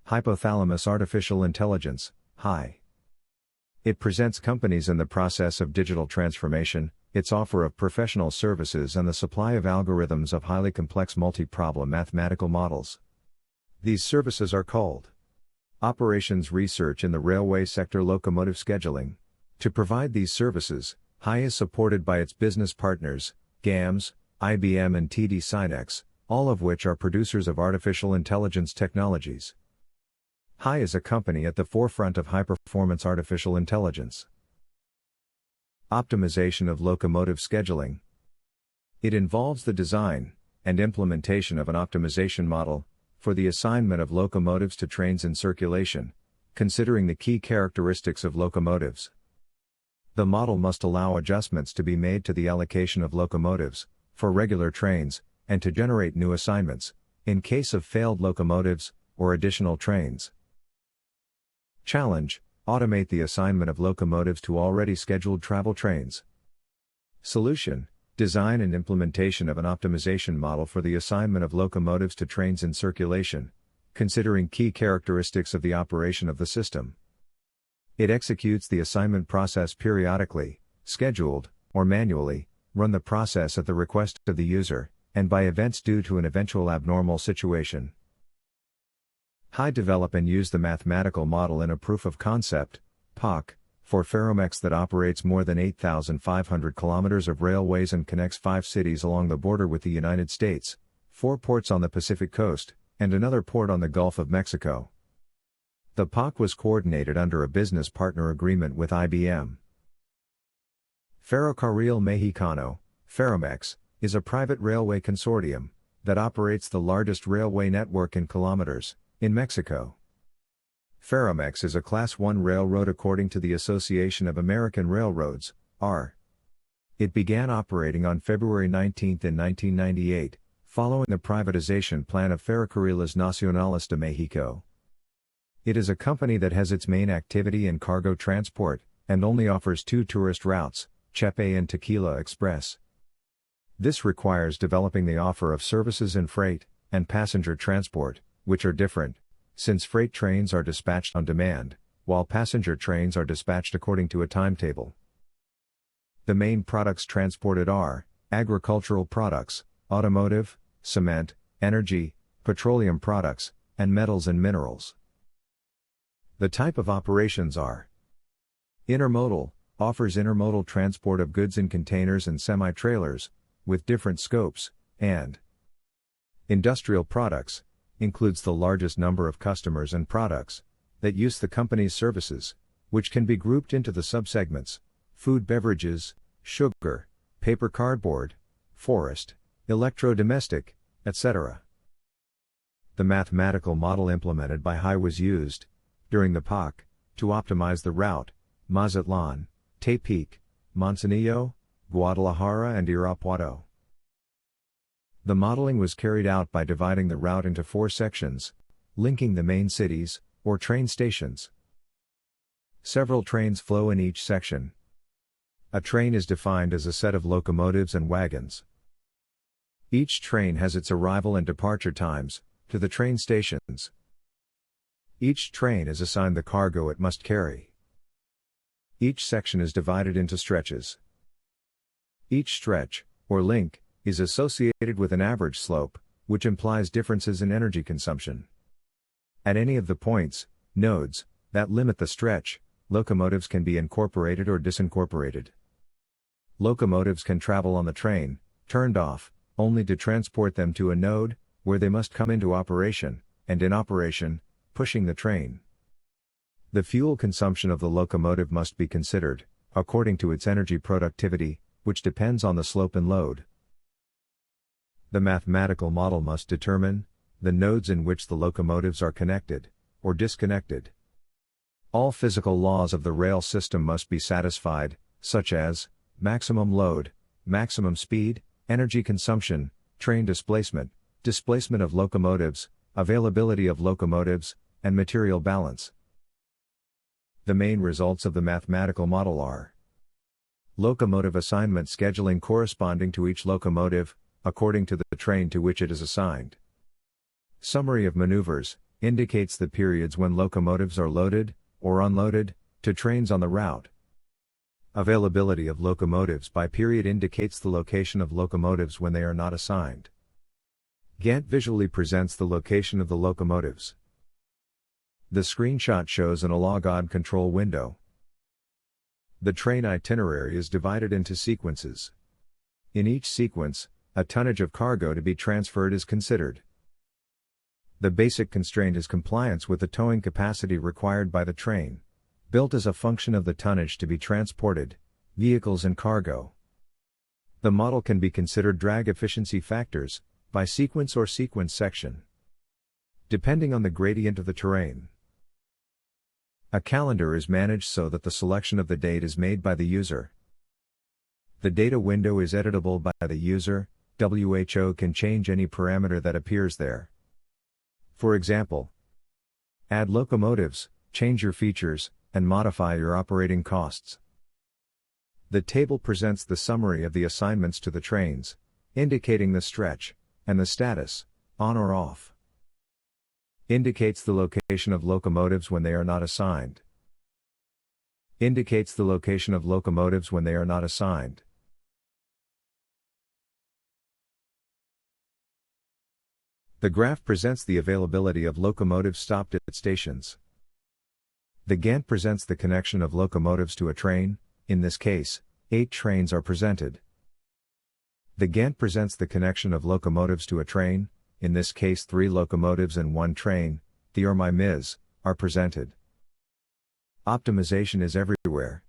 Hypothalamus Artificial Intelligence, HI. It presents companies in the process of digital transformation, its offer of professional services and the supply of algorithms of highly complex multi-problem mathematical models. These services are called Operations Research in the Railway Sector Locomotive Scheduling. To provide these services, HI is supported by its business partners, GAMS, IBM and TD SYNNEX, all of which are producers of artificial intelligence technologies. HI is a company at the forefront of high-performance artificial intelligence. Optimization of locomotive scheduling. It involves the design and implementation of an optimization model for the assignment of locomotives to trains in circulation, considering the key characteristics of locomotives. The model must allow adjustments to be made to the allocation of locomotives for regular trains and to generate new assignments in case of failed locomotives or additional trains. Challenge: automate the assignment of locomotives to already scheduled travel trains. Solution: design and implementation of an optimization model for the assignment of locomotives to trains in circulation, considering key characteristics of the operation of the system. It executes the assignment process periodically, scheduled, or manually, run the process at the request of the user, and by events due to an eventual abnormal situation. HI develop and use the mathematical model in a proof of concept, POC, for Ferromex that operates more than 8,500 kilometers of railways and connects 5 cities along the border with the United States, 4 ports on the Pacific coast, and another port on the Gulf of Mexico. The POC was coordinated under a business partner agreement with IBM. Ferrocarril Mexicano, Ferromex, is a private railway consortium that operates the largest railway network in kilometers in Mexico. Ferromex is a Class 1 railroad according to the Association of American Railroads, AR. It began operating on February 19 in 1998, following the privatization plan of Ferrocarriles Nacionales de Mexico. It is a company that has its main activity in cargo transport, and only offers 2 tourist routes, Chepe and Tequila Express. This requires developing the offer of services in freight and passenger transport, which are different, since freight trains are dispatched on demand, while passenger trains are dispatched according to a timetable. The main products transported are agricultural products, automotive, cement, energy, petroleum products, and metals and minerals. The type of operations are intermodal, offers intermodal transport of goods in containers and semi-trailers, with different scopes, and industrial products, includes the largest number of customers and products that use the company's services, which can be grouped into the subsegments: food, beverages, sugar, paper, cardboard, forest, electro-domestic, etc. The mathematical model implemented by HI was used during the POC to optimize the route Mazatlan, Tepic, Manzanillo, Guadalajara and Irapuato. The modeling was carried out by dividing the route into 4 sections, linking the main cities, or train stations. Several trains flow in each section. A train is defined as a set of locomotives and wagons. Each train has its arrival and departure times to the train stations. Each train is assigned the cargo it must carry. Each section is divided into stretches. Each stretch, or link, is associated with an average slope, which implies differences in energy consumption. At any of the points, nodes, that limit the stretch, locomotives can be incorporated or disincorporated. Locomotives can travel on the train, turned off, only to transport them to a node, where they must come into operation, and in operation, pushing the train. The fuel consumption of the locomotive must be considered, according to its energy productivity, which depends on the slope and load. The mathematical model must determine the nodes in which the locomotives are connected, or disconnected. All physical laws of the rail system must be satisfied, such as maximum load, maximum speed, energy consumption, train displacement, displacement of locomotives, availability of locomotives, and material balance. The main results of the mathematical model are locomotive assignment scheduling corresponding to each locomotive, according to the train to which it is assigned. Summary of maneuvers, indicates the periods when locomotives are loaded, or unloaded, to trains on the route. Availability of locomotives by period indicates the location of locomotives when they are not assigned. Gantt visually presents the location of the locomotives. The screenshot shows an log-on control window. The train itinerary is divided into sequences. In each sequence, a tonnage of cargo to be transferred is considered. The basic constraint is compliance with the towing capacity required by the train, built as a function of the tonnage to be transported, vehicles and cargo. The model can be considered drag efficiency factors, by sequence or sequence section, depending on the gradient of the terrain. A calendar is managed so that the selection of the date is made by the user. The data window is editable by the user. WHO can change any parameter that appears there. For example, add locomotives, change your features, and modify your operating costs. The table presents the summary of the assignments to the trains, indicating the stretch, and the status, on or off. Indicates the location of locomotives when they are not assigned. Indicates the location of locomotives when they are not assigned. The graph presents the availability of locomotives stopped at stations. The Gantt presents the connection of locomotives to a train. In this case, 8 trains are presented. The Gantt presents the connection of locomotives to a train. In this case 3 locomotives and 1 train, the or my Ms, are presented. Optimization is everywhere.